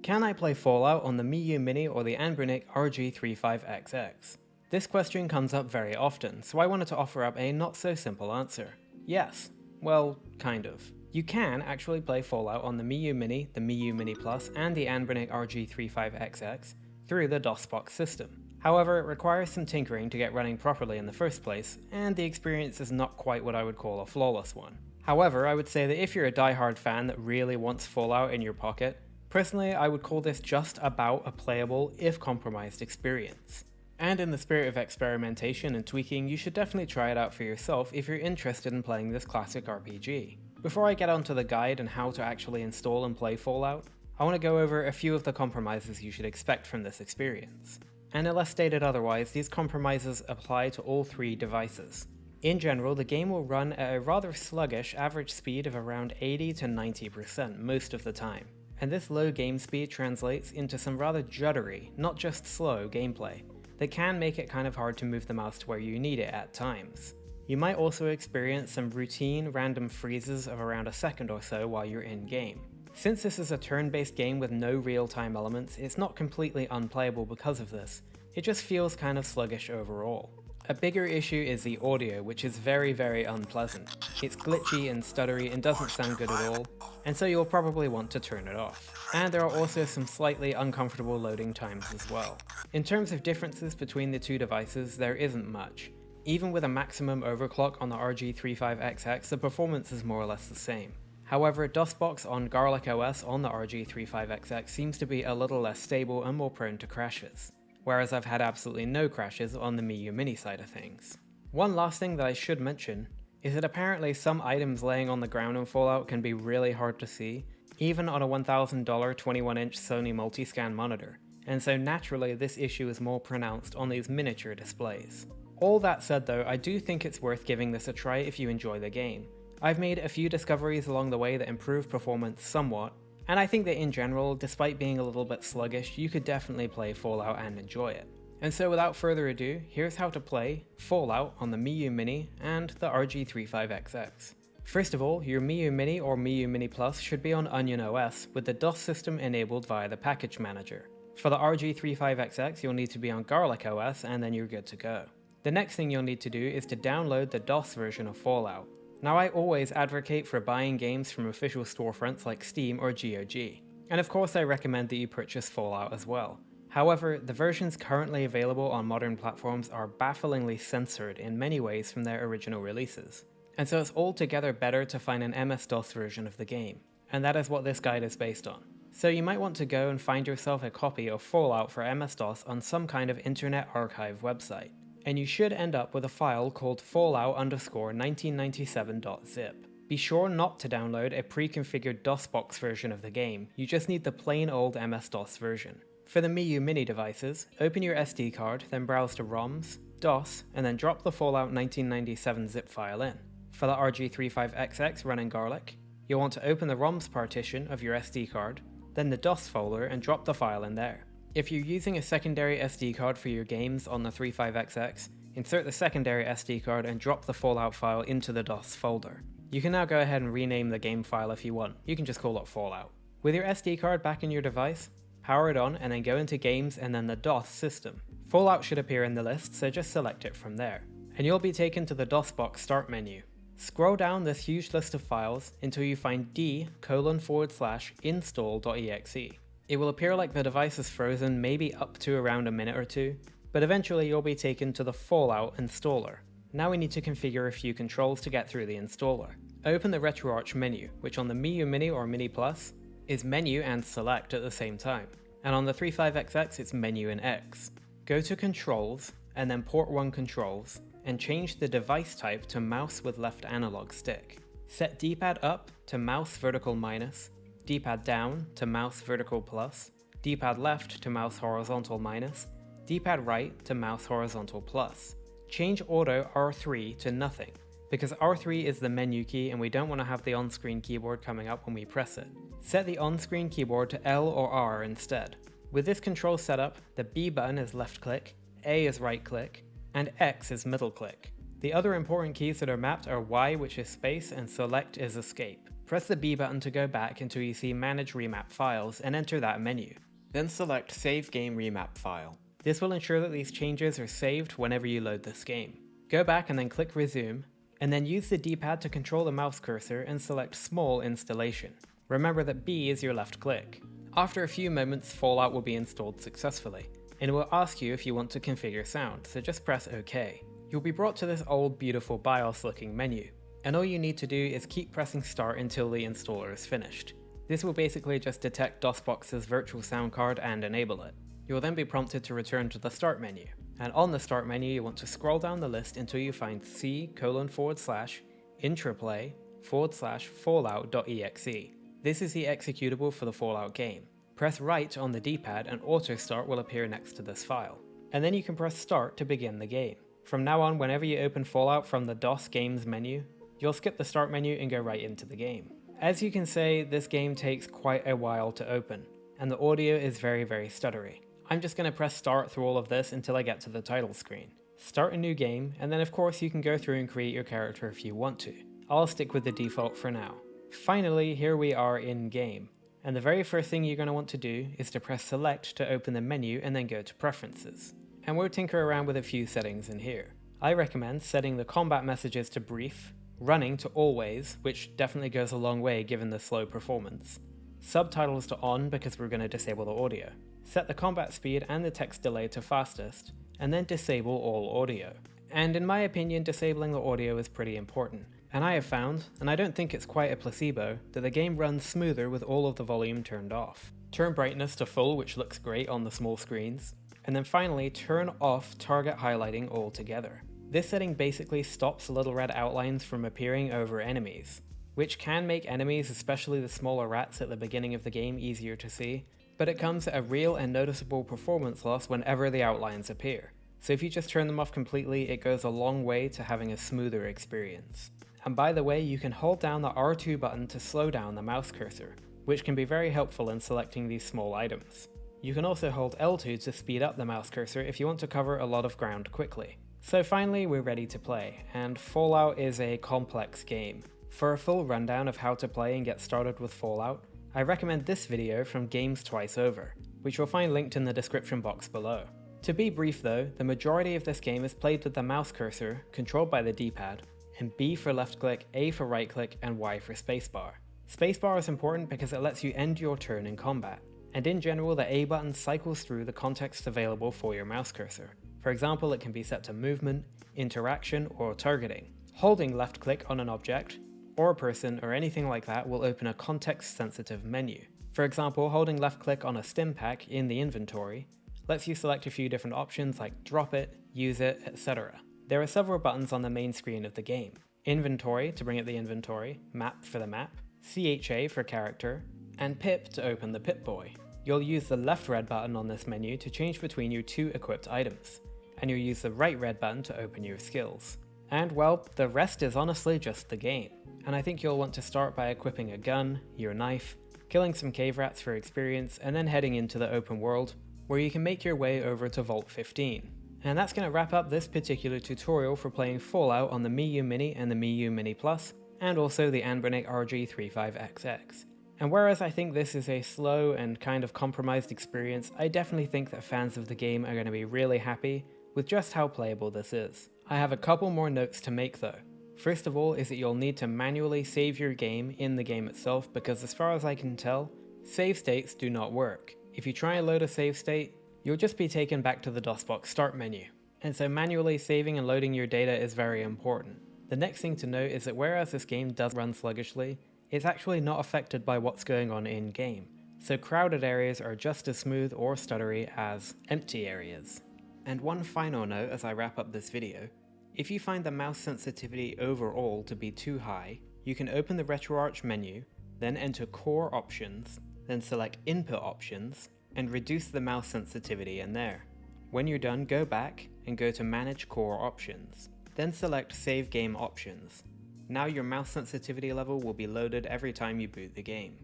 Can I play Fallout on the Miyoo Mini or the Anbernic RG35XX? This question comes up very often, so I wanted to offer up a not so simple answer. Yes. Well, kind of. You can actually play Fallout on the Miyoo Mini, the Miyoo Mini Plus, and the Anbernic RG35XX through the DOSBOX system. However, it requires some tinkering to get running properly in the first place, and the experience is not quite what I would call a flawless one. However, I would say that if you're a die-hard fan that really wants Fallout in your pocket, personally I would call this just about a playable, if compromised, experience. And in the spirit of experimentation and tweaking, you should definitely try it out for yourself if you're interested in playing this classic RPG. Before I get onto the guide and how to actually install and play Fallout, I want to go over a few of the compromises you should expect from this experience. And unless stated otherwise, these compromises apply to all three devices. In general, the game will run at a rather sluggish average speed of around 80 to 90% most of the time. And this low game speed translates into some rather juddery, not just slow, gameplay that can make it kind of hard to move the mouse to where you need it at times. You might also experience some routine random freezes of around a second or so while you're in game. Since this is a turn-based game with no real-time elements, it's not completely unplayable because of this. It just feels kind of sluggish overall. A bigger issue is the audio, which is very unpleasant. It's glitchy and stuttery and doesn't sound good at all, and so you'll probably want to turn it off. And there are also some slightly uncomfortable loading times as well. In terms of differences between the two devices, there isn't much. Even with a maximum overclock on the RG35XX, the performance is more or less the same. However, DOSBOX on Garlic OS on the RG35XX seems to be a little less stable and more prone to crashes, whereas I've had absolutely no crashes on the Miyoo Mini side of things. One last thing that I should mention is that apparently some items laying on the ground in Fallout can be really hard to see, even on a $1,000 21-inch Sony multi-scan monitor, and so naturally this issue is more pronounced on these miniature displays. All that said though, I do think it's worth giving this a try if you enjoy the game. I've made a few discoveries along the way that improve performance somewhat, and I think that in general, despite being a little bit sluggish, you could definitely play Fallout and enjoy it. And so without further ado, here's how to play Fallout on the Miyoo Mini and the RG35XX. First of all, your Miyoo Mini or Miyoo Mini Plus should be on Onion OS with the DOS system enabled via the package manager. For the RG35XX, you'll need to be on Garlic OS and then you're good to go. The next thing you'll need to do is to download the DOS version of Fallout. Now I always advocate for buying games from official storefronts like Steam or GOG. And of course I recommend that you purchase Fallout as well. However, the versions currently available on modern platforms are bafflingly censored in many ways from their original releases. And so it's altogether better to find an MS-DOS version of the game. And that is what this guide is based on. So you might want to go and find yourself a copy of Fallout for MS-DOS on some kind of Internet Archive website. And you should end up with a file called fallout_1997.zip. Be sure not to download a pre-configured DOSBox version of the game, you just need the plain old MS-DOS version. For the Miyoo Mini devices, open your SD card, then browse to ROMs, DOS, and then drop the Fallout 1997 zip file in. For the RG35XX running Garlic, you'll want to open the ROMs partition of your SD card, then the DOS folder and drop the file in there. If you're using a secondary SD card for your games on the 35XX, insert the secondary SD card and drop the Fallout file into the DOS folder. You can now go ahead and rename the game file if you want, you can just call it Fallout. With your SD card back in your device, power it on and then go into Games and then the DOS system. Fallout should appear in the list, so just select it from there. And you'll be taken to the DOSBox start menu. Scroll down this huge list of files until you find d:/install.exe. It will appear like the device is frozen maybe up to around a minute or two, but eventually you'll be taken to the Fallout installer. Now we need to configure a few controls to get through the installer. Open the RetroArch menu, which on the Miyoo Mini or Mini Plus is menu and select at the same time, and on the 35XX it's menu and X. Go to Controls, and then Port 1 Controls, and change the device type to mouse with left analog stick. Set D-pad up to mouse vertical minus, D-pad down to mouse vertical plus, D-pad left to mouse horizontal minus, D-pad right to mouse horizontal plus. Change auto R3 to nothing, because R3 is the menu key and we don't want to have the on-screen keyboard coming up when we press it. Set the on-screen keyboard to L or R instead. With this control setup, the B button is left click, A is right click, and X is middle click. The other important keys that are mapped are Y, which is space, and select is escape. Press the B button to go back until you see Manage Remap Files and enter that menu. Then select Save Game Remap File. This will ensure that these changes are saved whenever you load this game. Go back and then click Resume, and then use the D-pad to control the mouse cursor and select Small Installation. Remember that B is your left click. After a few moments, Fallout will be installed successfully, and it will ask you if you want to configure sound, so just press OK. You'll be brought to this old beautiful BIOS looking menu, and all you need to do is keep pressing start until the installer is finished. This will basically just detect DOSBox's virtual sound card and enable it. You will then be prompted to return to the start menu, and on the start menu you want to scroll down the list until you find C:/intraplay/fallout.exe. This is the executable for the Fallout game. Press right on the D-pad and auto start will appear next to this file, and then you can press start to begin the game. From now on, whenever you open Fallout from the DOS Games menu, you'll skip the start menu and go right into the game. As you can say, this game takes quite a while to open, and the audio is very stuttery. I'm just going to press start through all of this until I get to the title screen. Start a new game, and then of course you can go through and create your character if you want to. I'll stick with the default for now. Finally, here we are in game, and the very first thing you're going to want to do is to press select to open the menu and then go to preferences. And we'll tinker around with a few settings in here. I recommend setting the combat messages to brief, running to always, which definitely goes a long way given the slow performance. Subtitles to on because we're going to disable the audio. Set the combat speed and the text delay to fastest, and then disable all audio. And in my opinion, disabling the audio is pretty important. And I have found, and I don't think it's quite a placebo, that the game runs smoother with all of the volume turned off. Turn brightness to full, which looks great on the small screens. And then finally, turn off target highlighting altogether. This setting basically stops little red outlines from appearing over enemies, which can make enemies, especially the smaller rats at the beginning of the game, easier to see, but it comes at a real and noticeable performance loss whenever the outlines appear. So if you just turn them off completely, it goes a long way to having a smoother experience. And by the way, you can hold down the R2 button to slow down the mouse cursor, which can be very helpful in selecting these small items. You can also hold L2 to speed up the mouse cursor if you want to cover a lot of ground quickly. So finally, we're ready to play, and Fallout is a complex game. For a full rundown of how to play and get started with Fallout, I recommend this video from Games Twice Over, which you'll find linked in the description box below. To be brief though, the majority of this game is played with the mouse cursor, controlled by the D-pad, and B for left click, A for right click, and Y for spacebar. Spacebar is important because it lets you end your turn in combat, and in general the A button cycles through the context available for your mouse cursor. For example, it can be set to movement, interaction, or targeting. Holding left click on an object, or a person, or anything like that will open a context-sensitive menu. For example, holding left click on a stim pack in the inventory lets you select a few different options like drop it, use it, etc. There are several buttons on the main screen of the game. Inventory to bring up the inventory, map for the map, CHA for character, and pip to open the Pip-Boy. You'll use the left red button on this menu to change between your two equipped items, and you'll use the right red button to open your skills. And well, the rest is honestly just the game. And I think you'll want to start by equipping a gun, your knife, killing some cave rats for experience, and then heading into the open world, where you can make your way over to Vault 15. And that's going to wrap up this particular tutorial for playing Fallout on the Miyoo Mini and the Miyoo Mini Plus, and also the Anbernic RG35XX. And whereas I think this is a slow and kind of compromised experience, I definitely think that fans of the game are going to be really happy with just how playable this is. I have a couple more notes to make though. First of all is that you'll need to manually save your game in the game itself because as far as I can tell, save states do not work. If you try and load a save state, you'll just be taken back to the DOSBox start menu. And so manually saving and loading your data is very important. The next thing to note is that whereas this game does run sluggishly, it's actually not affected by what's going on in game. So crowded areas are just as smooth or stuttery as empty areas. And one final note as I wrap up this video, if you find the mouse sensitivity overall to be too high, you can open the RetroArch menu, then enter Core Options, then select Input Options, and reduce the mouse sensitivity in there. When you're done, go back and go to Manage Core Options, then select Save Game Options. Now your mouse sensitivity level will be loaded every time you boot the game.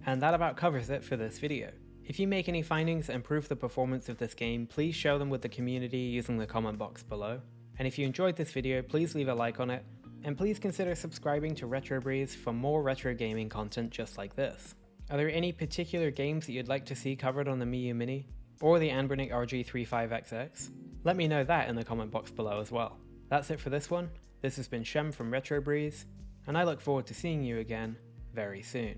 And that about covers it for this video. If you make any findings that improve the performance of this game, please share them with the community using the comment box below. And if you enjoyed this video, please leave a like on it, And please consider subscribing to Retro Breeze for more retro gaming content just like this. Are there any particular games that you'd like to see covered on the Miyoo Mini? Or the Anbernic RG35XX? Let me know that in the comment box below as well. That's it for this one. This has been Shem from Retro Breeze, and I look forward to seeing you again very soon.